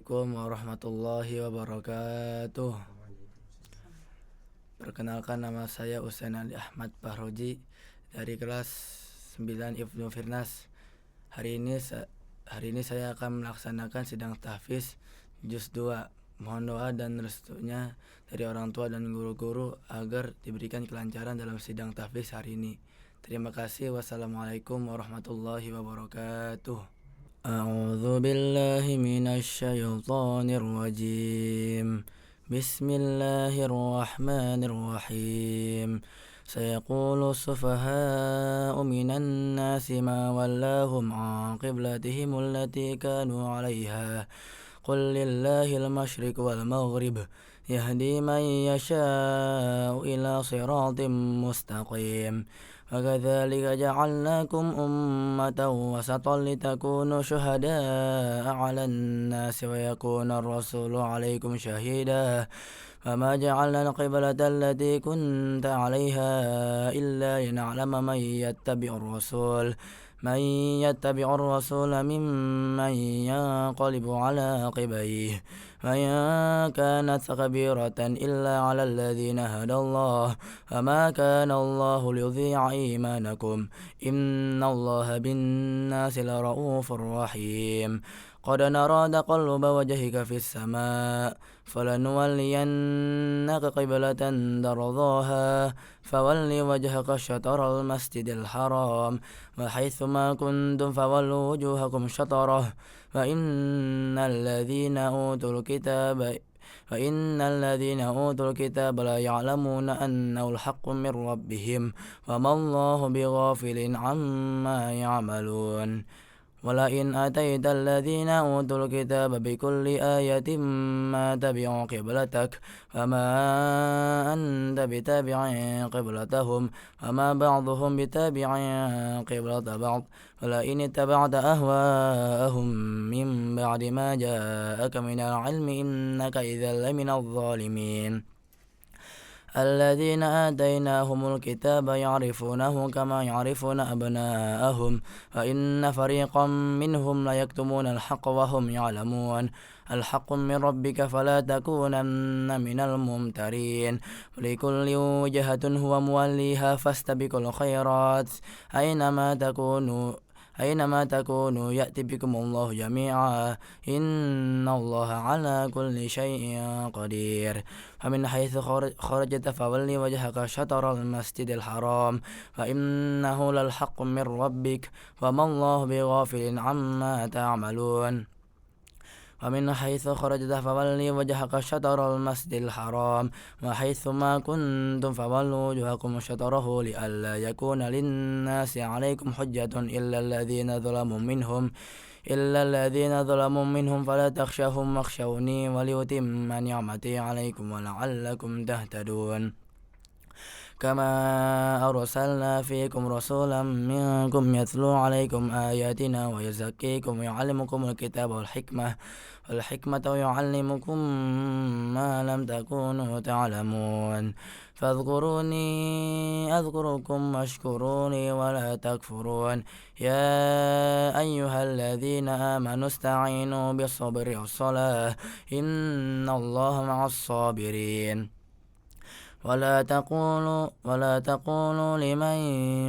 Assalamualaikum warahmatullahi wabarakatuh. Perkenalkan, nama saya Husain Ali Ahmad Fahroji dari kelas 9 Ibnu Firnas. Hari ini saya akan melaksanakan sidang tahfiz juz 2. Mohon doa dan restunya dari orang tua dan guru-guru agar diberikan kelancaran dalam sidang tahfiz hari ini. Terima kasih. Wassalamualaikum warahmatullahi wabarakatuh. A'udzu billahi minasy syaithanir rajim. Bismillahirrahmanirrahim. Sayaqulu as-sufaha'u minan nasi ma wallahum 'an qiblatihim allati kanu 'alaiha. Qul lillahil masyriq wal maghrib yahdi man yasha'u ila siratim mustaqim. وكذلك جعلناكم أمة وسطا لتكونوا شهداء على الناس ويكون الرسول عليكم شهيدا وما جعلنا القبلة التي كنت عليها إلا لنعلم من يتبع الرسول ممن ينقلب على عقبيه وإن كانت كبيرة إلا على الذين هدى الله وما كان الله ليضيع إيمانكم إن الله بالناس لرؤوف رحيم قد نرى تقلب وجهك في السماء فلنولينك قبلة ترضاها فول وجهك شطر المسجد الحرام وحيثما كنتم فولوا وجوهكم شطره وإن الذين أوتوا الكتاب لا يعلمون أنه الحق من ربهم وما الله بغافل عما يعملون ولئن أتيت الذين أوتوا الكتاب بكل آية ما تبعوا قبلتك وما أنت بتابع قبلتهم وما بعضهم بتابع قبلة بعض ولئن اتبعت أهواءهم من بعد ما جاءك من العلم إنك إذا لمن الظالمين الذين آتيناهم الكتاب يعرفونه كما يعرفون أبناءهم وإن فريقا منهم ليكتمون الحق وهم يعلمون الحق من ربك فلا تكونن من الممترين ولكل وجهة هو موليها فاستبقوا الخيرات أينما تكونوا يأتي بكم الله جميعا إن الله على كل شيء قدير فمن حيث خرجت فول وجهك شطر المسجد الحرام فإنه للحق من ربك وما الله بغافل عما تعملون ومن حيث خرجت فولي وجهك شطر المسجد الحرام وحيث ما كنتم فولوا وجوهكم شطره لئلا يكون للناس عليكم حجة إلا الذين ظلموا منهم فلا تخشوهم واخشوني ولأتم نعمتي عليكم ولعلكم تهتدون كما أرسلنا فيكم رسولا منكم يتلو عليكم آياتنا ويزكيكم ويعلمكم الكتاب والحكمة ويعلمكم ما لم تكونوا تعلمون فاذكروني أذكركم واشكروني ولا تكفرون يا أيها الذين آمنوا استعينوا بالصبر والصلاة إن الله مع الصابرين ولا تقولوا لمن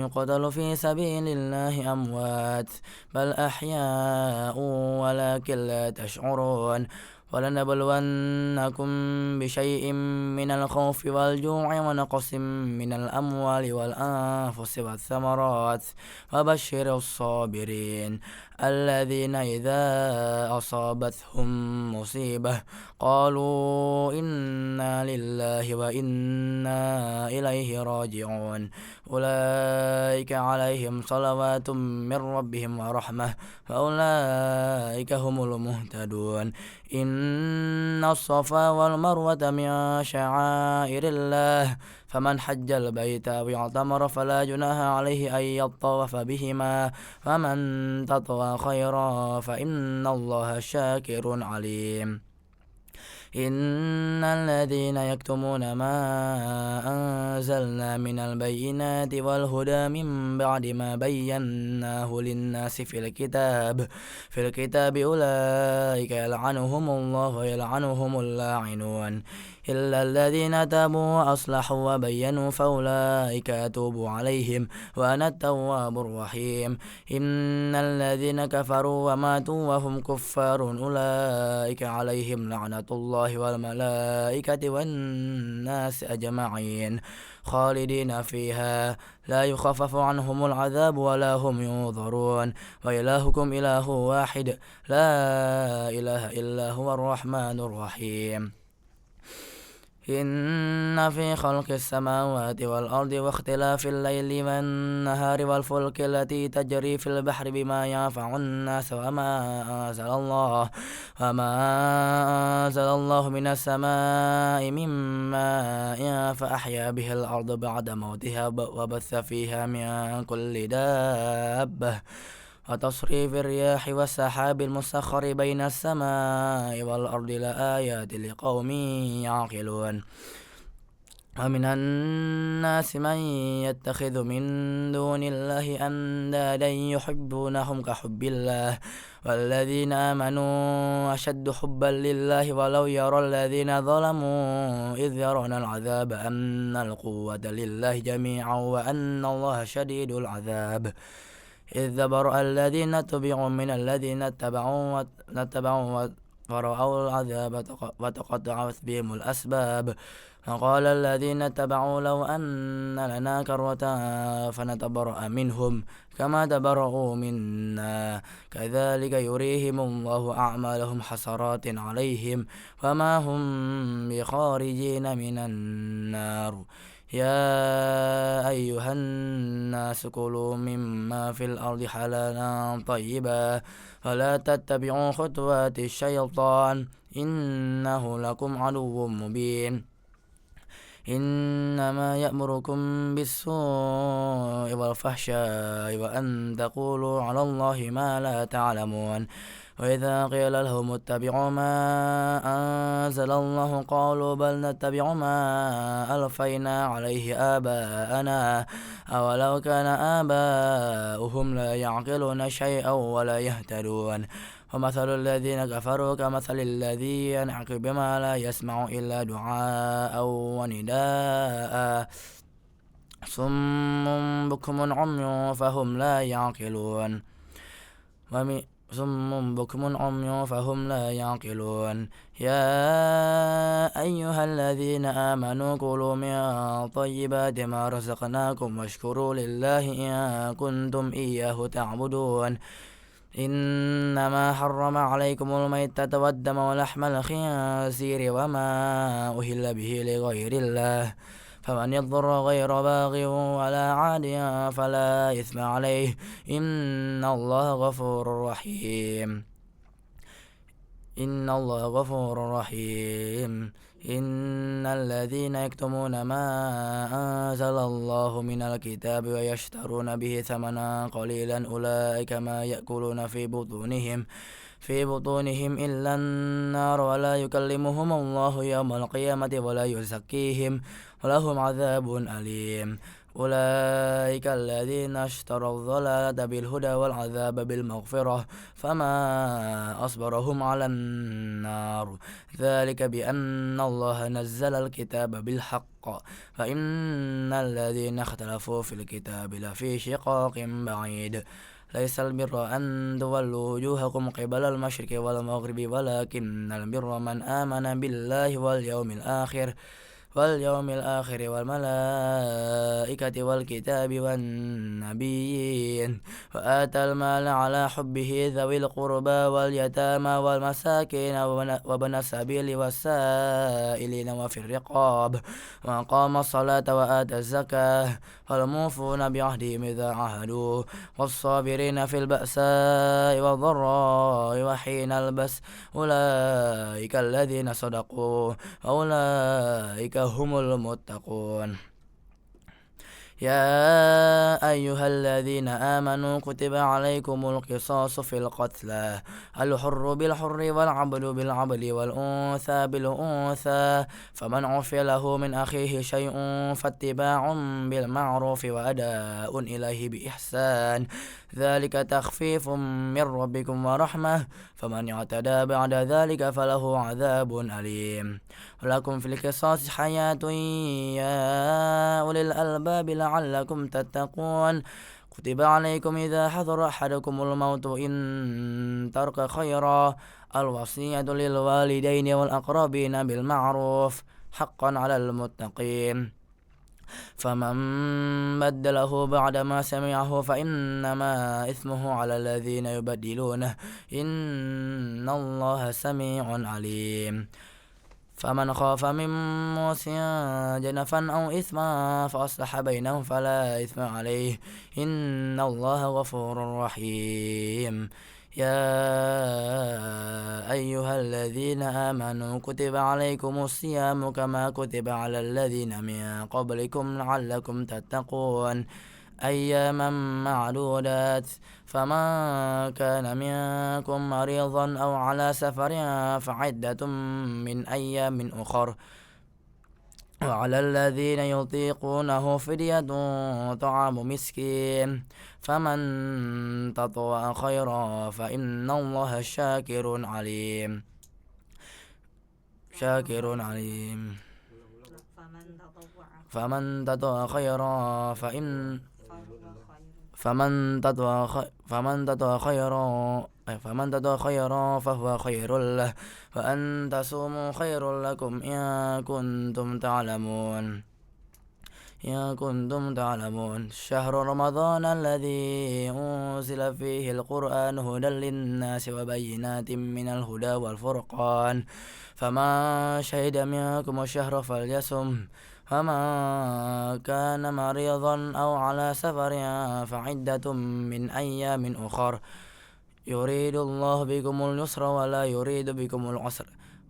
يقتل في سبيل الله أموات بل أحياء ولكن لا تشعرون ولنبلونكم بشيء من الخوف والجوع ونقص من الأموال والأنفس والثمرات وبشر الصابرين الذين إذا أصابتهم مصيبة قالوا إنا لله وإنا إليه راجعون أولئك عليهم صلوات من ربهم ورحمة وأولئك هم المهتدون إن الصفا والمروة من شعائر الله فمن حج البيت أو اعتمر فلا جناح عليه أن يطوف بهما ومن تطوع خيرا فإن الله شاكر عليم إن الذين يكتمون ما أنزلنا من البينات والهدى من بعد ما بيناه للناس في الكتاب أولئك يلعنهم الله ويلعنهم اللاعنون إلا الذين تابوا وأصلحوا وبينوا فأولئك أتوب عليهم وأنا التواب الرحيم إن الذين كفروا وماتوا وهم كفار أولئك عليهم لعنة الله والملائكة والناس أجمعين خالدين فيها لا يخفف عنهم العذاب ولا هم ينظرون وإلهكم إله واحد لا إله إلا هو الرحمن الرحيم إن في خلق السماوات والأرض واختلاف الليل والنهار والفلك التي تجري في البحر بما ينفع الناس وما أنزل الله من السماء من ماء فأحيا به الأرض بعد موتها وبث فيها من كل دابة وتصريف الرياح والسحاب المسخر بين السماء والأرض لآيات لقوم يعقلون ومن الناس من يتخذ من دون الله أندادا يحبونهم كحب الله والذين آمنوا أشد حبا لله ولو يرى الذين ظلموا إذ يرون العذاب أن القوة لله جميعا وأن الله شديد العذاب إذ برأ الذين اتبعوا من الذين اتبعوا ورأوا العذاب وتقطعت بهم الأسباب وقال الذين اتبعوا لو أن لنا كرة فنتبرأ منهم كما تبرأوا منا كذلك يريهم الله أعمالهم حسرات عليهم وما هم بخارجين من النار يا أيها الناس كلوا مما في الأرض حلالا طيبا ولا تتبعوا خطوات الشيطان إنه لكم عدو مبين إنما يأمركم بالسوء والفحشاء وأن تقولوا على الله ما لا تعلمون وإذا قيل لهم اتبعوا ما أنزل الله قالوا بل نتبع ما ألفينا عليه آباءنا أولو كان آباؤهم لا يعقلون شيئا ولا يهتدون ومثل الذين كفروا كمثل الذي ينعق بما لا يسمع إلا دعاء ونداء صم بكم عمي فهم لا يعقلون صم بكم عمي فهم لا يعقلون يا أيها الذين آمنوا كلوا من طيبات ما رزقناكم واشكروا لله إن كنتم إياه تعبدون إنما حرم عليكم الميتة والدم ولحم الخنزير وما أهل به لغير الله فمن يضر غير باغ ولا عاد فلا إثم عليه إن الله غفور رحيم إن الذين يكتمون ما أنزل الله من الكتاب ويشترون به ثمنا قليلا أولئك ما يأكلون في بطونهم إلا النار ولا يكلمهم الله يوم القيامة ولا يزكيهم ولهم عذاب أليم أولئك الذين اشتروا الضلالة بالهدى والعذاب بالمغفرة فما أصبرهم على النار ذلك بأن الله نزل الكتاب بالحق فإن الذين اختلفوا في الكتاب لفي شقاق بعيد ليس البر أن تولوا وجوهكم قبل المشرق والمغرب ولكن البر من آمن بالله واليوم الآخر والملائكة والكتاب والنبيين وآتى المال على حبه ذوي القربى واليتامى والمساكين وابن السبيل والسائلين وفي الرقاب وأقام الصلاة وآتى الزكاة والموفون بعهدهم إذا عاهدوا والصابرين في البأساء والضراء وحين البأس أولئك الذين صدقوا وأولئك هم المتقون يا أيها الذين آمنوا كتب عليكم القصاص في القتلى الحر بالحر والعبد بالعبد والأنثى بالأنثى فمن عفي له من أخيه شيء فاتباع بالمعروف وأداء إليه بإحسان ذلك تخفيف من ربكم ورحمة فمن اعتدى بعد ذلك فله عذاب أليم ولكم في القصاص حياة يا أولي الألباب لعلكم تتقون كتب عليكم إذا حضر أحدكم الموت إن ترك خيرا الوصية للوالدين والأقربين بالمعروف حقا على المتقين فمن بدله بعدما سمعه فإنما إثمه على الذين يبدلونه إن الله سميع عليم فمن خاف من موص جنفا أو إثما فأصلح بينهم فلا إثم عليه إن الله غفور رحيم يا أيها الذين آمنوا كتب عليكم الصيام كما كتب على الذين من قبلكم لعلكم تتقون أياما معدودات فمن كان منكم مريضا أو على سفر فعدة من أيام أخر وعلى الذين يطيقونه فدية طعام مسكين فمن تطوع خيرا فإن الله شاكر عليم فمن تطوع خيرا فمن تطوع خيرا فهو خير له وأن تصوموا خير لكم إن كنتم تعلمون شهر رمضان الذي أنزل فيه القرآن هدى للناس وبينات من الهدى والفرقان فمن شهد منكم الشهر فليصم ومن كان مريضا أو على سفر فعدة من أيام أخر يريد الله بكم اليسر ولا يريد بكم العسر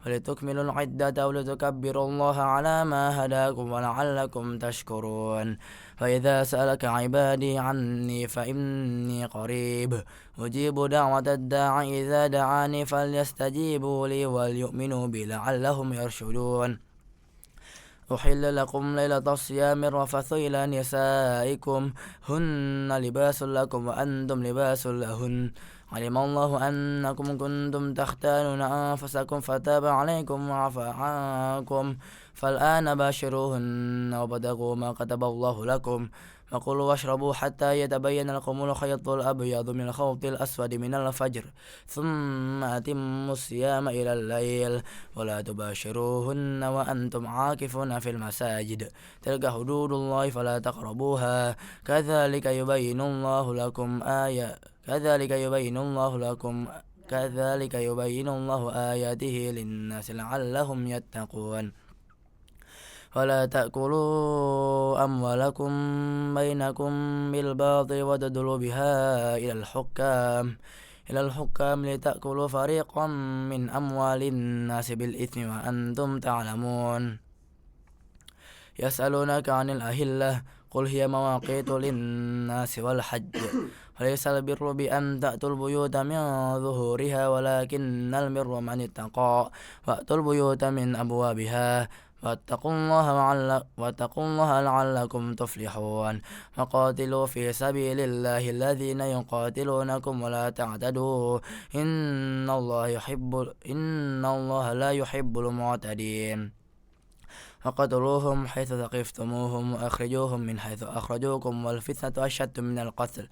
ولتكملوا العدة ولتكبروا الله على ما هداكم ولعلكم تشكرون فإذا سألك عبادي عني فإني قريب أجيب دعوة الداع إذا دعاني فليستجيبوا لي وليؤمنوا بي لعلهم يرشدون أحل لكم ليلة الصيام الرفث إلى نسائكم هن لباس لكم وأنتم لباس لهن علم الله أنكم كنتم تختانون أنفسكم فتاب عليكم وعفى عنكم فالآن باشروهن وابتغوا ما كتب الله لكم وكلوا واشربوا حتى يتبين لكم الخيط الأبيض من الخيط الأسود من الفجر ثم أتموا الصيام إلى الليل ولا تباشروهن وأنتم عاكفون في المساجد تلك حدود الله فلا تقربوها كذلك يبين الله آياته للناس لعلهم يتقون ولا تأكلوا أموالكم بينكم بالباطل وتدلوا بها إلى الحكام لتأكلوا فريقا من أموال الناس بالإثم وأنتم تعلمون يسألونك عن الأهلة قل هي مواقيت للناس والحج وليس البر بأن تأتوا البيوت من ظهورها ولكن البر من اتقى وأتوا البيوت من أبوابها واتقوا الله لعلكم تفلحون وقاتلوا في سبيل الله الذين يقاتلونكم ولا تعتدوا إن الله لا يحب المعتدين وقتلوهم حيث ثقفتموهم وأخرجوهم من حيث أخرجوكم والفتنة أشد من القتل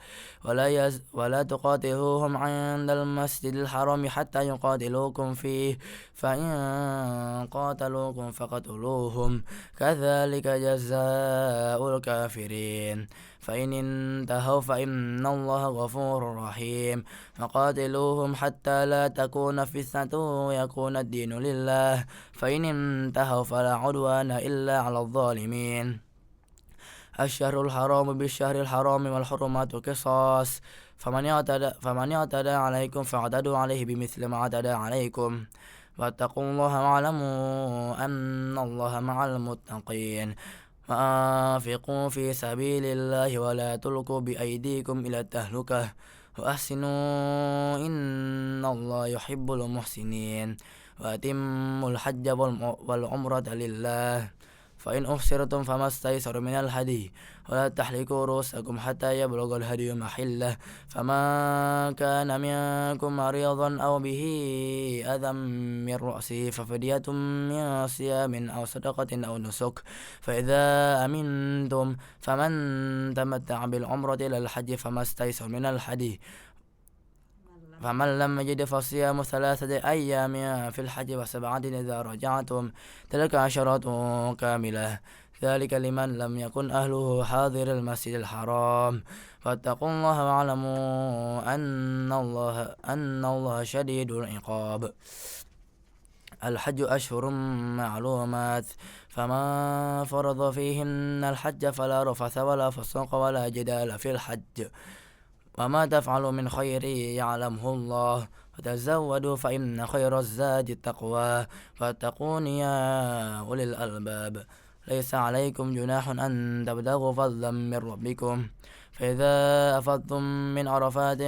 ولا تقاتلوهم عند المسجد الحرام حتى يقاتلوكم فيه فإن قاتلوكم فقتلوهم كذلك جزاء الكافرين فإن انتهوا فإن الله غفور رحيم وقاتلوهم حتى لا تكون فتنة ويكون الدين لله فإن انتهوا فلا عدوان إلا على الظالمين الشهر الحرام بالشهر الحرام والحرمات قصاص فمن اعتدى عليكم فاعتدوا عليه بمثل ما اعتدى عليكم واتقوا الله واعلموا أن الله مع المتقين وأنفقوا في سبيل الله ولا تلقوا بأيديكم إلى التهلكة وأحسنوا إن الله يحب المحسنين وأتموا الحج والعمرة لله فإن أحصرتم فما استيسر من الهدي ولا تحلقوا رؤوسكم حتى يبلغ الهدي محله فمن كان منكم مريضا أو به أذى من رأسه ففدية من صيام أو صدقة أو نسك فإذا أمنتم فمن تمتع بالعمرة إلى الحج فما استيسر من الهدي فمن لم يجد فصيام 3 أيام في الحج و7 إذا رجعتم تلك 10 كاملة ذلك لمن لم يكن أهله حاضر المسجد الحرام فاتقوا الله واعلموا أن الله شديد العقاب الحج أشهر معلومات فمن فرض فيهن الحج فلا رفث ولا فسوق ولا جدال في الحج وما تفعلوا من خير يعلمه الله وتزودوا فإن خير الزاد التقوى فاتقون يا أولي الألباب ليس عليكم جناح أن تبتغوا فضلا من ربكم فإذا أفضتم من عرفات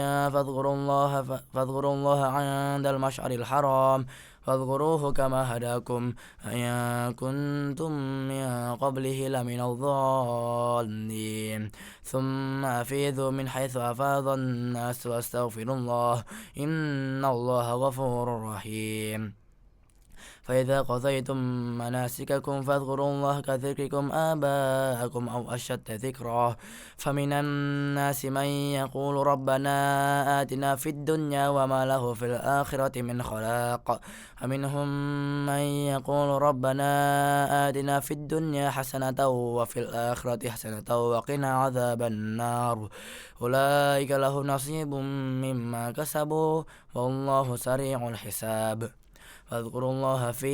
فاذكروا الله عند المشعر الحرام فاذكروه كما هداكم إن كنتم من قبله لمن الضالين ثم أفيضوا من حيث أفاض الناس واستغفروا الله إن الله غفور رحيم فإذا قضيتم مناسككم فاذكروا الله كذكركم آباءكم أو أشد ذكرا فمن الناس من يقول ربنا آتنا في الدنيا وما له في الآخرة من خلاق ومنهم من يقول ربنا آتنا في الدنيا حسنة وفي الآخرة حسنة وقنا عذاب النار أولئك له نصيب مما كسبوا والله سريع الحساب فاذكروا الله في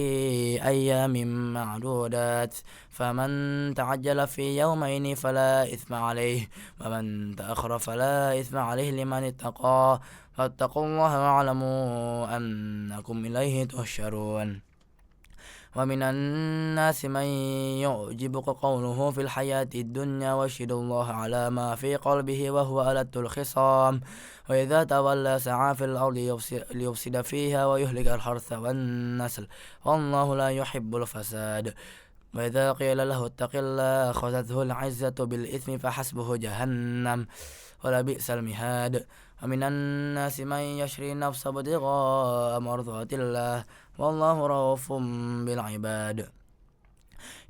أيام معدودات فمن تعجل في يومين فلا إثم عليه ومن تأخر فلا إثم عليه لمن اتقى فاتقوا الله واعلموا أنكم إليه تحشرون ومن الناس من يعجبك قوله في الحياة الدنيا ويشهد الله على ما في قلبه وهو ألد الخصام وإذا تولى سعى في الأرض ليفسد فيها ويهلك الحرث والنسل والله لا يحب الفساد وإذا قيل له اتق الله أخذته العزة بالإثم فحسبه جهنم ولبئس المهاد ومن الناس من يشري نفسه ابتغاء مرضات الله والله رؤوف بالعباد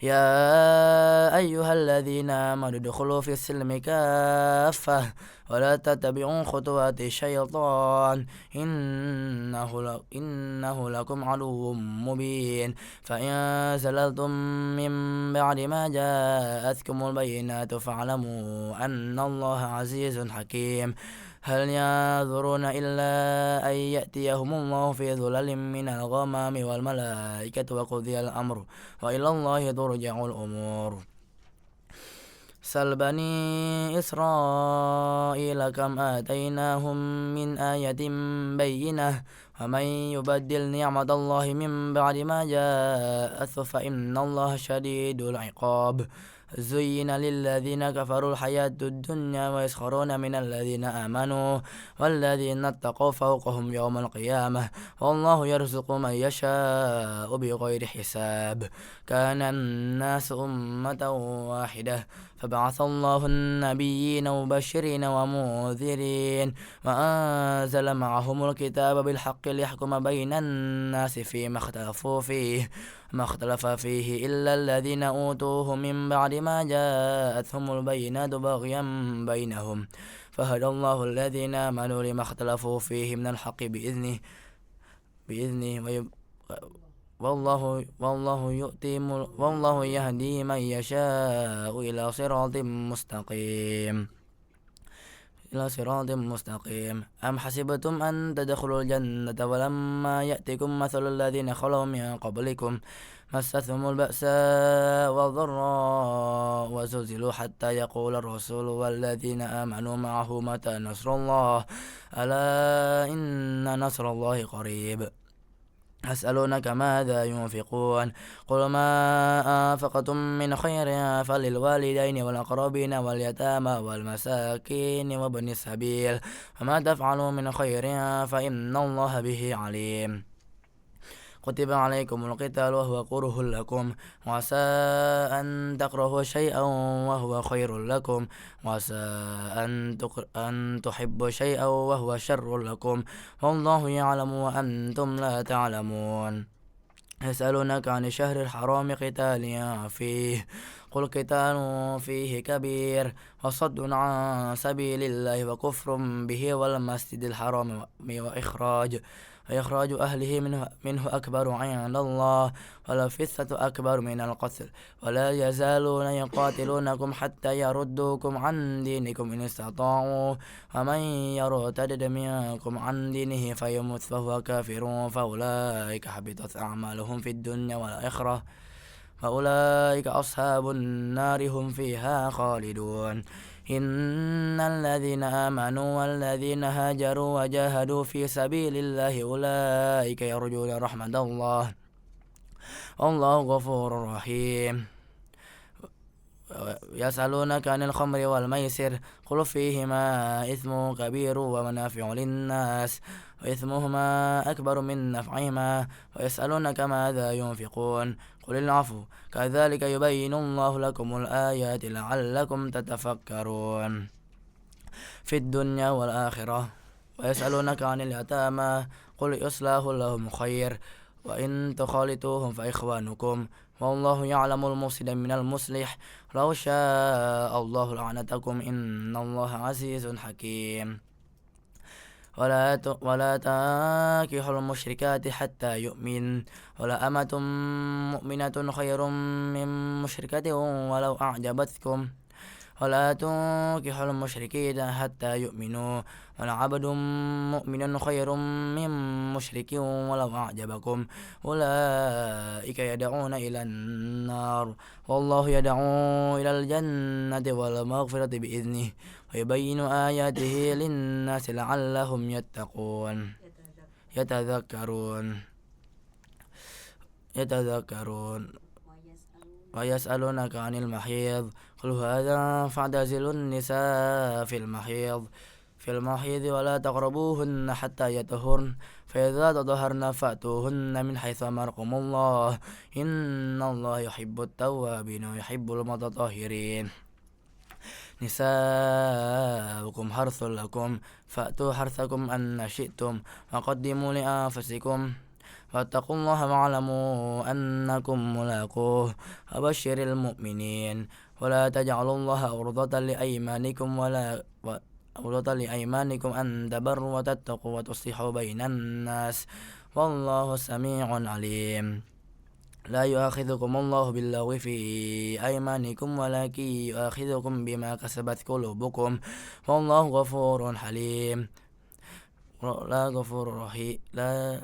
يا أيها الذين آمنوا ادخلوا في السلم كافة ولا تتبعوا خطوات الشيطان إنه لكم عدو مبين فإن زللتم من بعد ما جاءتكم البينات فاعلموا أن الله عزيز حكيم هل ينظرون إلا أن يأتيهم الله في ظلل من الغمام والملائكة وقضي الأمر وإلى الله ترجع الأمور سل بني إسرائيل كم آتيناهم من آية بينة ومن يبدل نعمة الله من بعد ما جاءته فإن الله شديد العقاب زين للذين كفروا الحياة الدنيا ويسخرون من الذين آمنوا والذين اتقوا فوقهم يوم القيامة والله يرزق من يشاء بغير حساب كان الناس أمة واحدة فبعث الله النبيين مبشرين ومنذرين وأنزل معهم الكتاب بالحق ليحكم بين الناس فيما اختلفوا فيه ما اختلف فيه إلا الذين أوتوه من بعد ما جاءتهم البينات بغيا بينهم فهدى الله الذين آمنوا لما اختلفوا فيه من الحق بإذنه والله يهدي من يشاء إلى صراط مستقيم أم حسبتم أن تدخلوا الجنة ولما يأتكم مثل الذين خلوا من قبلكم مستهم البأساء والضراء وزلزلوا حتى يقول الرسول والذين آمنوا معه متى نصر الله ألا إن نصر الله قريب يسألونك ماذا ينفقون قل ما أنفقتم من خير فللوالدين والأقربين واليتامى والمساكين وابن السبيل وما تفعلوا من خير فإن الله به عليم كتب عليكم القتال وهو كره لكم وعسى أن تكرهوا شيئا وهو خير لكم وعسى أن تحبوا شيئا وهو شر لكم والله يعلم وأنتم لا تعلمون يسألونك عن الشهر الحرام قتال فيه قل قتال فيه كبير وصد عن سبيل الله وكفر به والمسجد الحرام وإخراج أهله منه أكبر عند الله والفتنة أكبر من القتل ولا يزالون يقاتلونكم حتى يردوكم عن دينكم إن استطاعوا ومن يرتد منكم عن دينه فيمت فهو كافر فأولئك حبطت أعمالهم في الدنيا والآخرة فأولئك أصحاب النار هم فيها خالدون إن الذين آمنوا والذين هاجروا وجاهدوا في سبيل الله أولئك يرجون رحمة الله والله غفور رحيم يسألونك عن الخمر والميسر قل فيهما إثم كبير ومنافع للناس وإثمهما أكبر من نفعهما ويسألونك ماذا ينفقون قل العفو كذلك يبين الله لكم الآيات لعلكم تتفكرون في الدنيا والآخرة ويسألونك عن اليتامى قل إصلاح لهم خير وإن تخالطوهم فإخوانكم والله يعلم المفسد من المصلح لو شاء الله لعنتكم إن الله عزيز حكيم ولا تنكحوا المشركات حتى يؤمن ولا أمة مؤمنة خير من مشركة ولو أعجبتكم ولا تنكحوا المشركين حتى يؤمنوا ولعبد مؤمن خير من مشرك ولو أعجبكم أولئك يدعون إلى النار والله يدعو إلى الجنة والمغفرة بإذنه ويبين آياته للناس لعلهم يتذكرون ويسألونك عن المحيض قل هذا فاعتزلوا النساء في المحيض ولا تقربوهن حتى يطهرن فإذا تطهرن فأتوهن من حيث أمركم الله إن الله يحب التوابين ويحب المتطهرين نساؤكم حرث لكم فأتوا حرثكم أن شئتم وقدموا لأنفسكم واتقوا الله واعلموا أنكم ملاقوه وبشر المؤمنين ولا تجعلوا الله عرضة لأيمانكم أن تبروا وتتقوا وتصلحوا بين الناس والله سميع عليم لا يؤاخذكم الله باللغو في أيمانكم ولكن يؤاخذكم بما كسبت قلوبكم والله غفور حليم لا غفور رحيم لا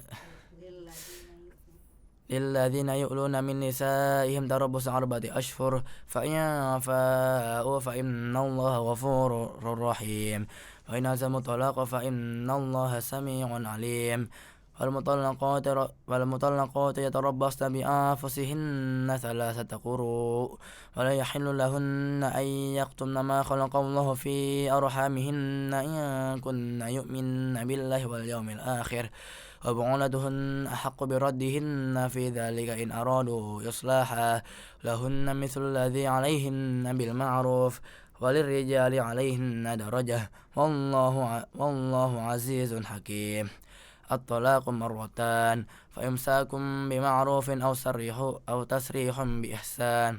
للذين يؤلون من نسائهم تربص 4 أشهر فإن فاءوا فإن الله غفور رحيم وإن عزموا الطلاق فإن الله سميع عليم والمطلقات يتربصن بأنفسهن 3 قروء ولا يحل لهن أن يكتمن ما خلق الله في أرحامهن إن كن يؤمن بالله واليوم الآخر وبعولتهن أحق بردهن في ذلك إن أرادوا إصلاحا لهن مثل الذي عليهن بالمعروف وللرجال عليهن درجة والله عزيز حكيم الطلاق 2 فإمساك بمعروف أو تسريح بإحسان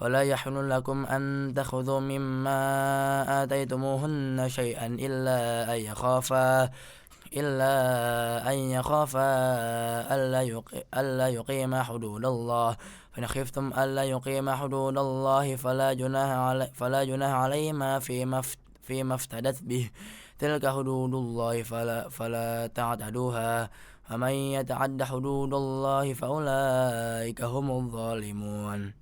ولا يحل لكم أن تأخذوا مما آتيتموهن شيئا إلا أن يخافا ألا يقيما حدود الله فإن خفتم ألا يقيما حدود الله فلا جناح عليهما فيما افتدت به تلك حدود الله فلا تعتدوها ومن يتعد حدود الله فأولئك هم الظالمون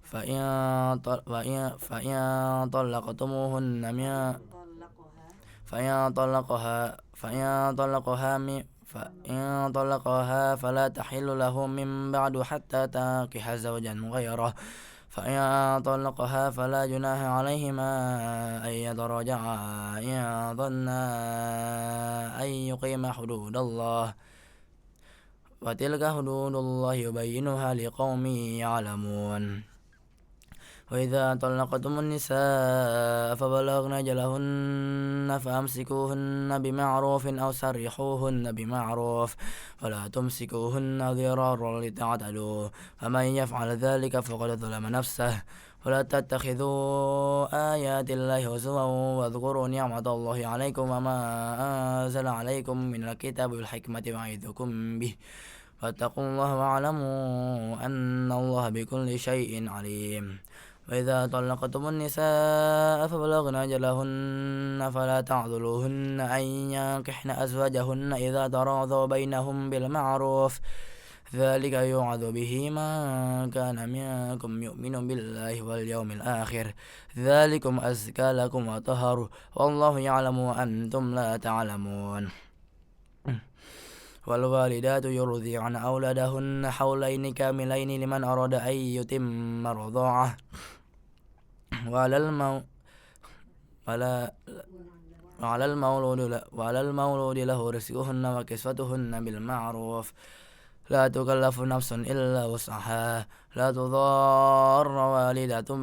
فإن طلقتموهن فإن طلقها فلا تحل له من بعد حتى تنكح زوجا غيره. فإن طلقها فلا جناح عليهما أن يتراجعا إن ظنا أن يقيما حدود الله، وتلك حدود الله يبينها لقوم يعلمون. وإذا طلقتم النساء فبلغن أجلهن فأمسكوهن بمعروف أو سرحوهن بمعروف، ولا تمسكوهن ضرارا لتعتدوا، فمن يفعل ذلك فقد ظلم نفسه. ولا تتخذوا آيات الله هزوا واذكروا نعمة الله عليكم وما أنزل عليكم من الكتاب والحكمة يعظكم به، واتقوا الله واعلموا أن الله بكل شيء عليم. وإذا طلقتم النساء فبلغن أجلهن فلا تعضلوهن أن ينكحن أزواجهن إذا تراضوا بينهم بالمعروف، ذلك يوعظ به من كان منكم يؤمن بالله واليوم الآخر، ذلكم أزكى لكم وطهر، والله يعلم وأنتم لا تعلمون. والوالدات يرضعن أولادهن حولين كاملين لمن أراد أن يتم الرضاعة، وعلى المولود له رزقهن وكسوتهن بالمعروف، لا تكلف نفس إلا وسعها، لا تضار والدة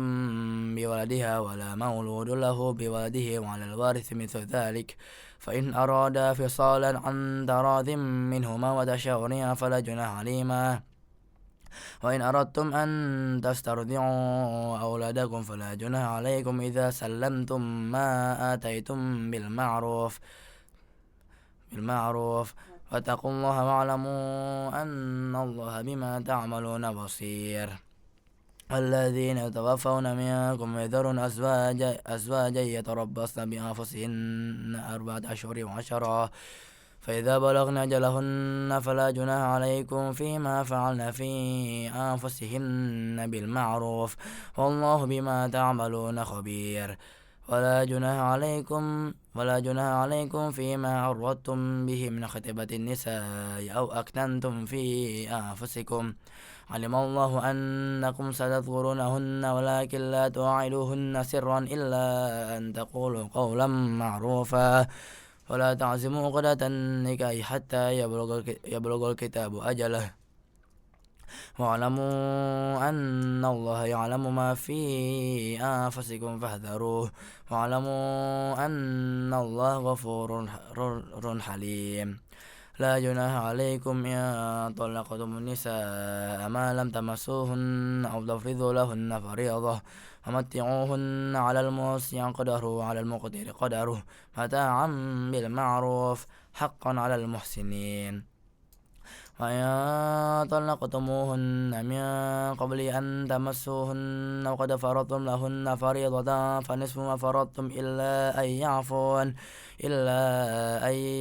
بولدها ولا مولود له بولده، وعلى الوارث مثل ذلك، فإن أرادا فصالا عن تراض منهما وتشاور فلا جناح عليهما. وإن أردتم أن تسترضعوا أولادكم فلا جناح عليكم إذا سلمتم ما آتيتم بالمعروف، واتقوا الله واعلموا أن الله بما تعملون بصير. الذين يتوفون منكم ويذرون أزواجا يتربصن بأنفسهن 4 أشهر وعشرا، فإذا بلغن أجلهن فلا جناح عليكم فيما فعلن في أنفسهن بالمعروف، والله بما تعملون خبير. ولا جناح عليكم فيما عرضتم به من خطبة النساء أو أكننتم في أنفسكم، علم الله أنكم ستذكرونهن ولكن لا تواعدوهن سرا إلا أن تقولوا قولا معروفا، ولا تعزموا عقدة النكاح حتى يبلغ الكتاب أجله، واعلموا أن الله يعلم ما في أنفسكم فاحذروه، واعلموا أن الله غفور حليم. لا جناح عليكم إن طلقتم النساء ما لم تمسوهن أو تفرضوا لهن فريضة، ومتعوهن على الموسع قدره وعلى المقتر قدره متاعا بالمعروف حقا على المحسنين. وإن طلقتموهن من قبل أن تمسوهن وقد فرضتم لهن فريضة فنصف ما فرضتم إلا أن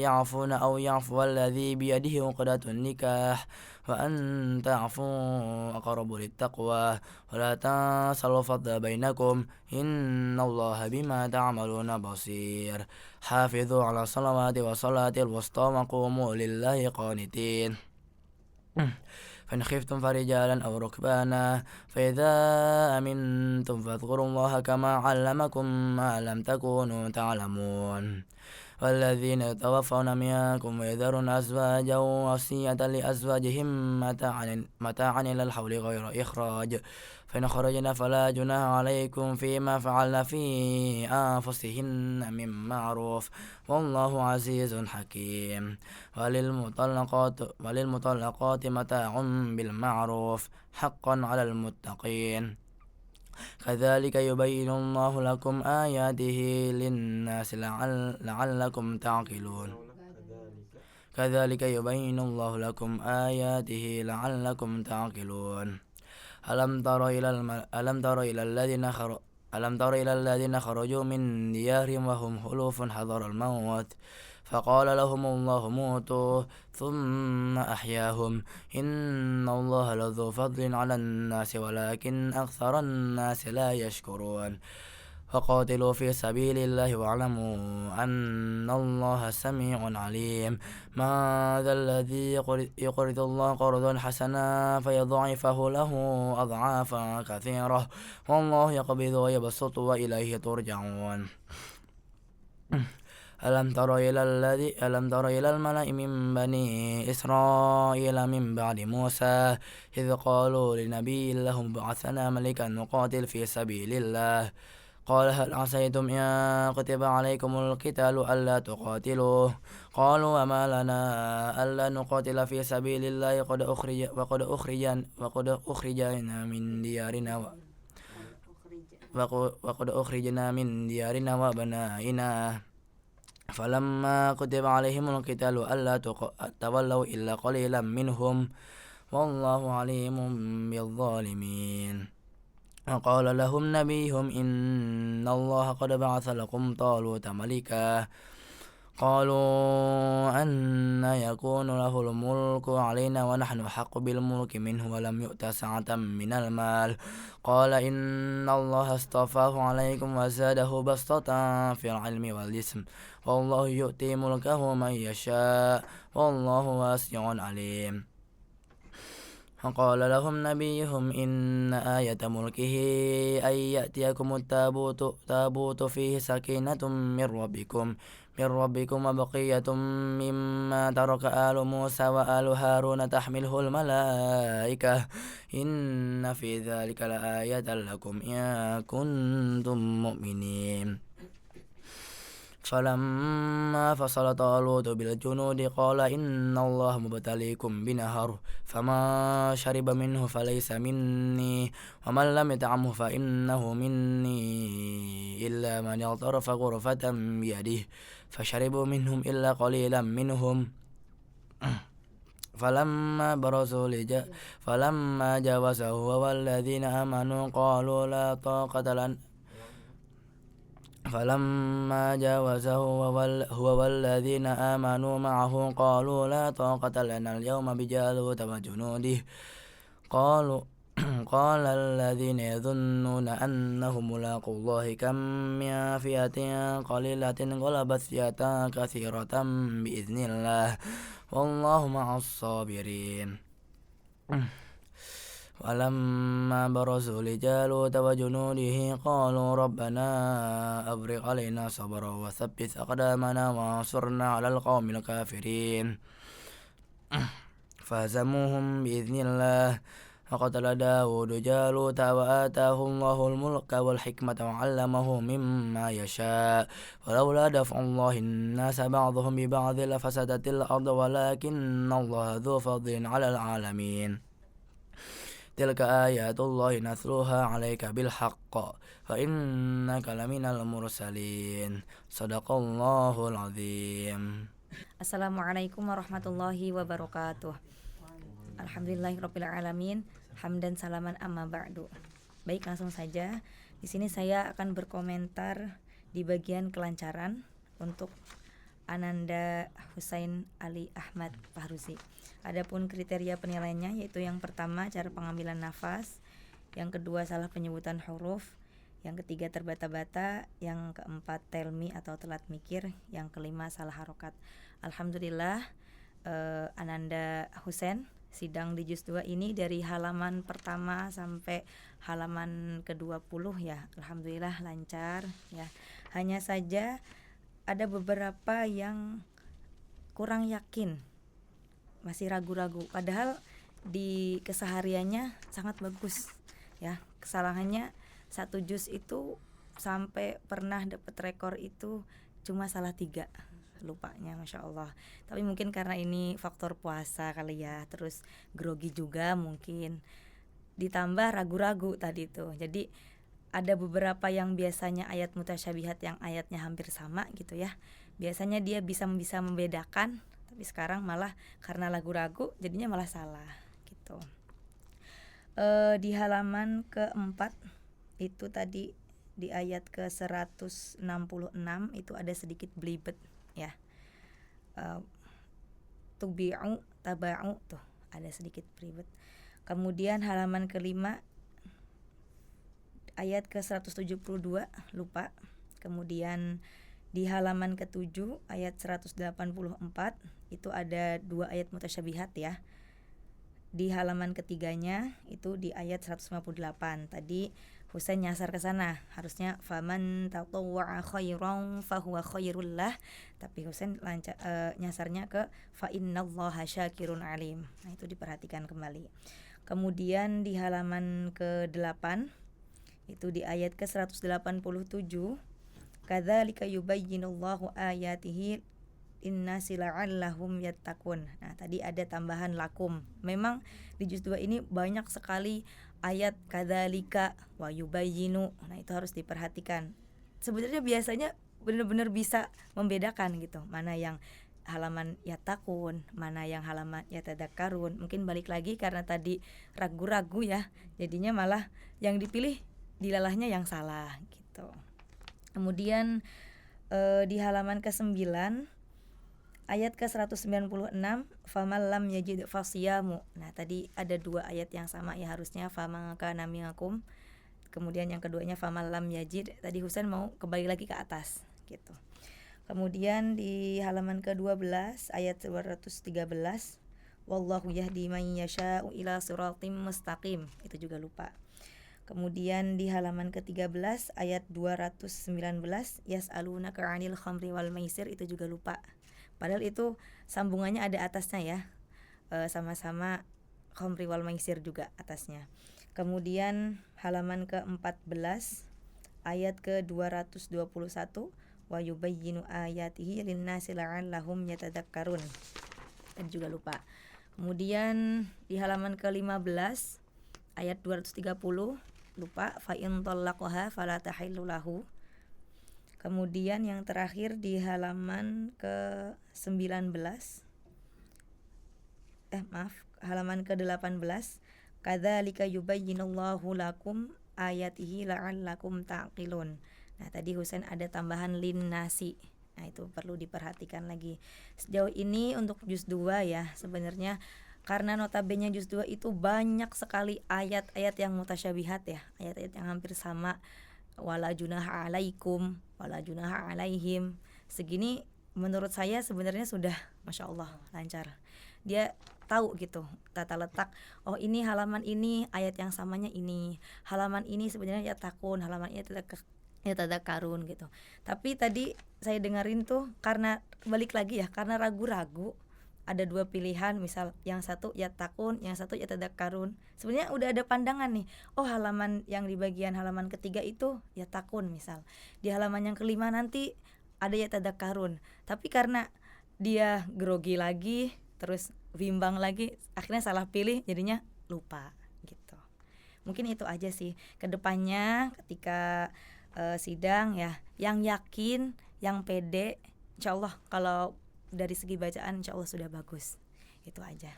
يعفون أو يعفو الذي بيده عقدة النكاح، وأن تعفوا أقرب للتقوى، ولا تنسوا الفضل بينكم إن الله بما تعملون بصير. حافظوا على الصلوات والصلاة الوسطى وقوموا لله قانتين. فإن خفتم فرجالا أو ركبانا فإذا أمنتم فاذكروا الله كما علمكم ما لم تكونوا تعلمون. والذين يتوفون منكم ويذرون أزواجا وصية لأزواجهم متاعا إلى الحول غير إخراج، فإن خرجنا فلا جناح عليكم فيما فعلن في أنفسهن من معروف، والله عزيز حكيم. وللمطلقات متاع بالمعروف حقا على المتقين، كذلك يبين الله لكم آياته للناس لعلكم تعقلون. كذلك يبين الله لكم آياته لعلكم تعقلون. ألم تر إلى الذين خرجوا من ديارهم وهم ألوف حذر الموت فقال لهم الله موتوا ثم أحياهم، إن الله لذو فضل على الناس ولكن أكثر الناس لا يشكرون. فقاتلوا في سبيل الله واعلموا أن الله سميع عليم ما ذا الذي يقرض الله قرضا حسنا فيضاعفه له أضعافا كثيرة والله يقبض ويبسط وإليه ترجعون ألم تر إلى الملأ من بني إسرائيل من بعد موسى إذ قالوا لنبي لهم ابعث لنا ملكا نقاتل في سبيل الله قال هل عسيتم إن كتب عليكم القتال ألا تقاتلوا قالوا وما لنا ألا نقاتل في سبيل الله وقد أخرجنا من ديارنا وبنائنا فلما كتب عليهم القتال ألا تولوا إلا قليلا منهم والله عليم بالظالمين وقال لهم نبيهم إن الله قد بعث لكم طالوت ملكا قالوا أن يكون له الملك علينا ونحن أحق بالملك منه ولم يؤت سعة من المال قال إن الله اصطفاه عليكم وزاده بسطة في العلم والجسم والله يؤتي ملكه من يشاء والله واسع عليم قال لهم نبيهم إن آية ملكه أن يأتيكم التابوت فيه سكينة من ربكم وبقية مما ترك آل موسى وآل هارون تحمله الملائكة إن في ذلك لآية لكم إن كنتم مؤمنين فلما فصل طالوت بالجنود قال إن الله مبتليكم بنهر فما شرب منه فليس مني ومن لم يطعمه فإنه مني إلا من اغترف غرفة بيده فشربوا منهم إلا قليلا منهم فلما جاوزه هو والذين آمنوا قالوا لا طاقة لنا فلما جاوزه هو والذين آمنوا معه قالوا لا طاقة لنا اليوم بجالوت وجنوده قال الذين يظنون أنهم ملاقو الله كم من فئة قليلة غلبت فئة كثيرة بإذن الله والله مع الصابرين ولما برزوا لجالوت وجنوده قالوا ربنا أفرغ علينا صبرا وثبت أقدامنا وانصرنا على القوم الكافرين فهزموهم بإذن الله وقتل داود جالوت وآتاه الله الملك والحكمة وعلمه مما يشاء ولولا دفع الله الناس بعضهم ببعض لفسدت الأرض ولكن الله ذو فضل على العالمين تلك آيات الله نتلوها عليك بالحق فإنك لمن المرسلين صدق الله العظيم. Assalamualaikum warahmatullahi wabarakatuh. Alhamdulillahirabbil alamin. Hamdan salaman amma ba'du. Baik, langsung saja. Di sini saya akan berkomentar di bagian kelancaran untuk Ananda Husain Ali Ahmad Fahruzi. Adapun kriteria penilaiannya yaitu yang pertama cara pengambilan nafas, yang kedua salah penyebutan huruf, yang ketiga terbata-bata, yang keempat telmi atau telat mikir, yang kelima salah harokat. Alhamdulillah Ananda Husain sidang di juz 2 ini dari halaman pertama sampai halaman ke-20 ya. Alhamdulillah lancar ya. Hanya saja ada beberapa yang kurang yakin, masih ragu-ragu, padahal di kesehariannya sangat bagus ya. Kesalahannya satu juz itu sampai pernah dapat rekor itu cuma salah 3 lupanya, Masya Allah. Tapi mungkin karena ini faktor puasa kali ya, terus grogi juga mungkin, ditambah ragu-ragu tadi tuh. Jadi ada beberapa yang biasanya ayat mutasyabihat yang ayatnya hampir sama gitu ya, biasanya dia bisa membedakan, tapi sekarang malah karena ragu-ragu jadinya malah salah gitu. Di halaman ke-4 itu tadi di ayat ke-166 itu ada sedikit belibet ya. Tubi'u, taba'u tuh ada sedikit belibet. Kemudian halaman ke-5 ayat ke-172 lupa. Kemudian di halaman ke-7 ayat 184 itu ada 2 ayat mutasyabihat ya. Di halaman ketiganya itu di ayat 158. Tadi Husain nyasar ke sana, harusnya faman tatawwa'a khairan fahuwa khairul lah, tapi Husain nyasarnya ke fa innallaha syakirun alim. Nah, itu diperhatikan kembali. Kemudian di halaman ke-8 itu di ayat ke-187, kadzalika yubayyinullahu ayatihi innasi la'allahum yattaqun. Nah, tadi ada tambahan lakum. Memang di juz 2 ini banyak sekali ayat kadzalika wa yubayyinu. Nah, itu harus diperhatikan. Sebenarnya biasanya benar-benar bisa membedakan gitu, mana yang halaman yattaqun, mana yang halaman yatadakkarun. Mungkin balik lagi karena tadi ragu-ragu ya. Jadinya malah yang dipilih dilalahnya yang salah gitu. Kemudian di halaman ke-9 ayat ke-196, faman lam yajid fasiyamu. Nah, tadi ada 2 ayat yang sama ya, harusnya faman kana minkum. Kemudian yang keduanya faman lam yajid. Tadi Husain mau kembali lagi ke atas gitu. Kemudian di halaman ke-12 ayat 213, wallahu yahdi man yasha'u ila siratim mustaqim. Itu juga lupa. Kemudian di halaman ke-13 ayat 219, yas'alunaka 'anil khamri wal maisir. Itu juga lupa. Padahal itu sambungannya ada atasnya ya, sama-sama khamri wal maisir juga atasnya. Kemudian halaman ke-14 ayat ke-221, wa yubayyinu ayatihi linnasi la'allahum yatadakkarun. Tadi juga lupa. Kemudian di halaman ke-15 ayat 230 lupa, fa in talaqaha fala tahillu lahu. Kemudian yang terakhir di halaman ke-19 halaman ke-18, kadzalika yubayyinullahu lakum ayatihi la'allakum ta'qilun. Nah, tadi Husain ada tambahan linnasi. Nah, itu perlu diperhatikan lagi. Sejauh ini untuk juz 2 ya, sebenarnya karena notabene juz 2 itu banyak sekali ayat-ayat yang mutasyabihat ya, ayat-ayat yang hampir sama, wala junaha alaikum, wala junaha alaihim. Segini menurut saya sebenarnya sudah Masya Allah lancar. Dia tahu gitu tata letak, oh ini halaman ini ayat yang samanya ini, halaman ini sebenarnya ya takun, halaman ini ya tadakkarun gitu. Tapi tadi saya dengerin tuh karena balik lagi ya, karena ragu-ragu, ada 2 pilihan, misal yang satu ya takun, yang satu ya tadakkarun. Sebenarnya udah ada pandangan nih, oh halaman yang di bagian halaman ketiga itu ya takun misal, di halaman yang kelima nanti ada ya tadakkarun. Tapi karena dia grogi lagi, terus bimbang lagi, akhirnya salah pilih, jadinya lupa gitu. Mungkin itu aja sih, kedepannya ketika sidang ya, yang yakin, yang pede, insyaallah kalau dari segi bacaan insyaallah sudah bagus. Itu aja.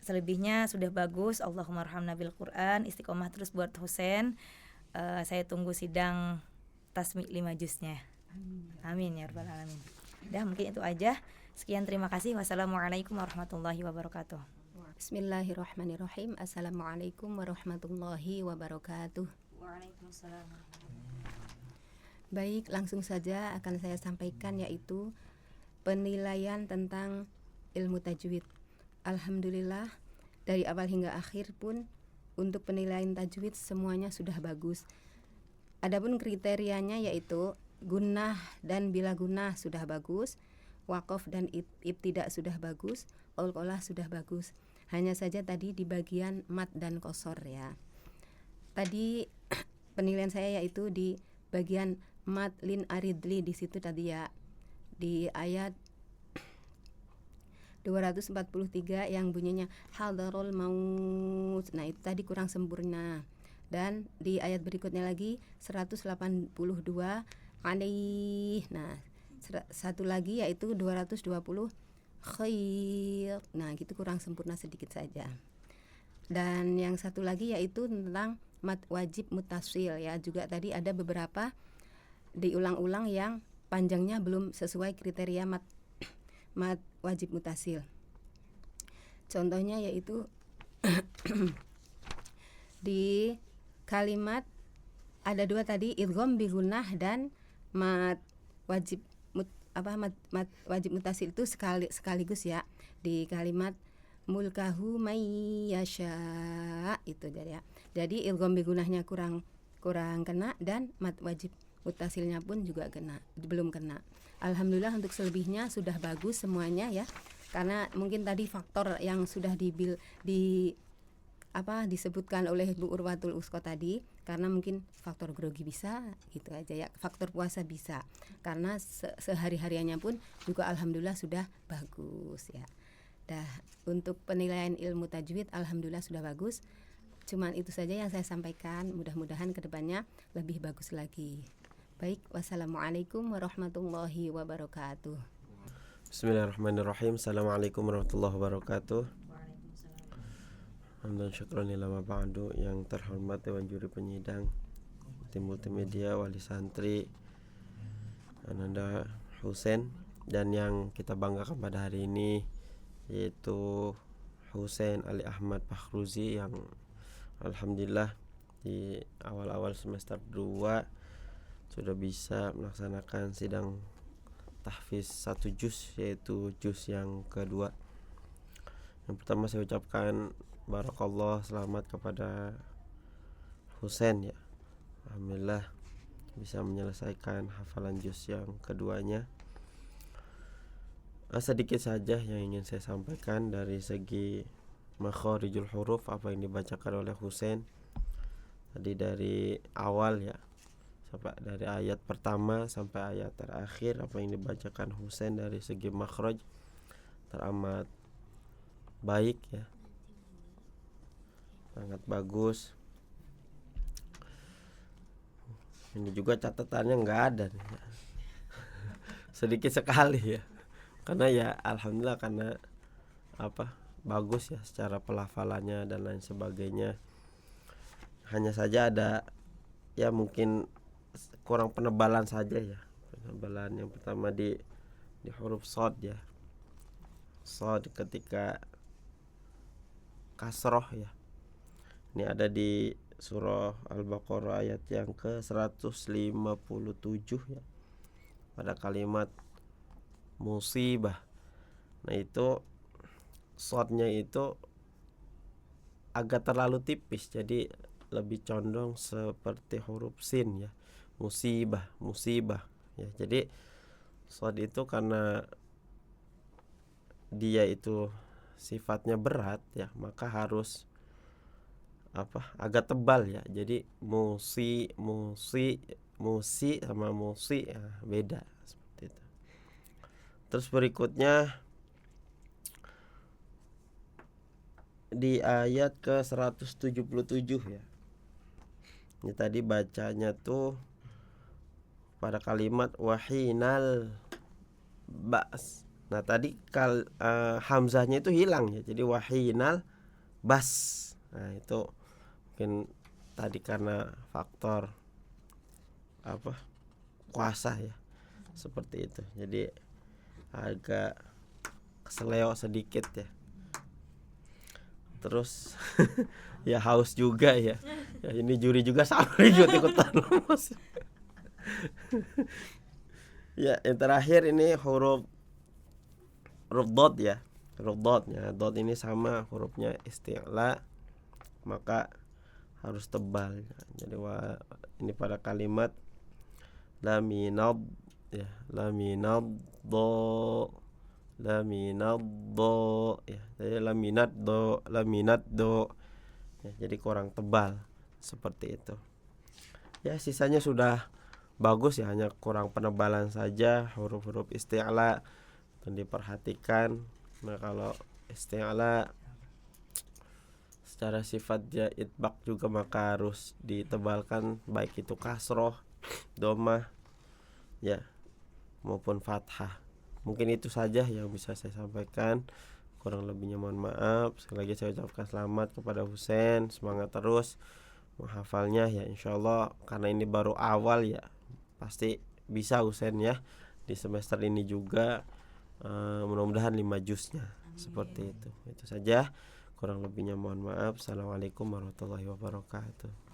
Selebihnya sudah bagus. Allahumma arhamna bil Quran. Istiqomah terus buat Husain. Saya tunggu sidang tasmi 5 juznya. Amin ya rabbal alamin. Dah, mungkin itu aja. Sekian, terima kasih. Wassalamualaikum warahmatullahi wabarakatuh. Bismillahirrahmanirrahim. Assalamualaikum warahmatullahi wabarakatuh. Waalaikumsalam. Baik, langsung saja akan saya sampaikan, yaitu penilaian tentang ilmu tajwid. Alhamdulillah, dari awal hingga akhir pun untuk penilaian tajwid semuanya sudah bagus. Adapun kriterianya yaitu gunnah dan bila gunnah sudah bagus, waqaf dan ibtidak sudah bagus, qalqalah sudah bagus. Hanya saja tadi di bagian mat dan qasar ya. Tadi penilaian saya yaitu di bagian mat lin aridli, di situ tadi ya, di ayat 243 yang bunyinya hadarul maut. Nah, itu tadi kurang sempurna. Dan di ayat berikutnya lagi 182 alaih. Nah, satu lagi yaitu 220 khair. Nah, gitu kurang sempurna sedikit saja. Dan yang satu lagi yaitu tentang mat wajib mutasil ya, juga tadi ada beberapa diulang-ulang yang panjangnya belum sesuai kriteria mat wajib mutasil. Contohnya yaitu di kalimat ada dua tadi, idgham bi gunnah dan mat wajib wajib mutasil itu sekaligus ya di kalimat mulkahu may yasha itu jadi ya. Jadi idgham bi gunnahnya kurang kena dan mat wajib mutasilnya pun juga belum kena. Alhamdulillah untuk selebihnya sudah bagus semuanya ya. Karena mungkin tadi faktor yang sudah disebutkan oleh Bu Urwatul Usko tadi, karena mungkin faktor grogi bisa gitu aja ya, faktor puasa bisa, karena sehari-hariannya pun juga alhamdulillah sudah bagus ya. Untuk penilaian ilmu tajwid alhamdulillah sudah bagus. Cuman itu saja yang saya sampaikan, mudah-mudahan kedepannya lebih bagus lagi. Baik, wassalamualaikum warahmatullahi wabarakatuh. Bismillahirrahmanirrahim. Assalamualaikum warahmatullahi wabarakatuh. Hamdan syukran lama ba'du. Yang terhormat Dewan Juri Penyidang, tim multimedia, wali santri Ananda Husein, dan yang kita banggakan pada hari ini yaitu Husein Ali Ahmad Fakhruzi yang alhamdulillah di awal-awal semester 2 sudah bisa melaksanakan sidang tahfiz 1 juz, yaitu juz yang kedua. Yang pertama saya ucapkan barakallah, selamat kepada Husein ya. Alhamdulillah bisa menyelesaikan hafalan juz yang keduanya. Sedikit saja yang ingin saya sampaikan dari segi makharijul huruf, apa yang dibacakan oleh Husein tadi dari awal ya, sampai dari ayat pertama sampai ayat terakhir, apa yang dibacakan Husein dari segi makhraj teramat baik ya, sangat bagus. Ini juga catatannya nggak ada nih. Sedikit sekali ya, karena ya alhamdulillah karena bagus ya secara pelafalannya dan lain sebagainya. Hanya saja ada ya mungkin kurang penebalan saja ya. Penebalan yang pertama di huruf shad ya. Shad ketika kasroh ya. Ini ada di surah Al-Baqarah ayat yang ke-157 ya. Pada kalimat musibah. Nah itu shadnya itu agak terlalu tipis, jadi lebih condong seperti huruf sin ya. Musibah ya. Jadi shad itu karena dia itu sifatnya berat ya, maka harus agak tebal ya. Jadi musi sama musi ya, beda seperti itu. Terus berikutnya di ayat ke-177 ya. Ini tadi bacanya tuh pada kalimat wahinal bas. Nah tadi hamzahnya itu hilang ya, jadi wahinal bas. Nah itu mungkin tadi karena faktor kuasa ya, seperti itu. Jadi agak keseleo sedikit ya. Terus ya haus juga ya. Ya ini juri juga sama ikut-ikutan lemes. Ya yang terakhir ini huruf dot ya. Huruf dot ya. Dot ini sama hurufnya isti'la, maka harus tebal ya. Jadi ini pada kalimat laminad ya, laminad do ya. Jadi laminat do ya, jadi kurang tebal seperti itu. Ya sisanya sudah bagus ya, hanya kurang penebalan saja huruf-huruf isti'la dan diperhatikan. Nah kalau isti'la secara sifatnya itbaq juga, maka harus ditebalkan baik itu kasroh, domah ya maupun fathah. Mungkin itu saja yang bisa saya sampaikan, kurang lebihnya mohon maaf. Sekali lagi saya ucapkan selamat kepada Husein, semangat terus menghafalnya ya, insyaallah karena ini baru awal ya, pasti bisa Husein ya di semester ini juga. Mudah-mudahan 5 juznya seperti itu. Itu saja, kurang lebihnya mohon maaf. Assalamualaikum warahmatullahi wabarakatuh.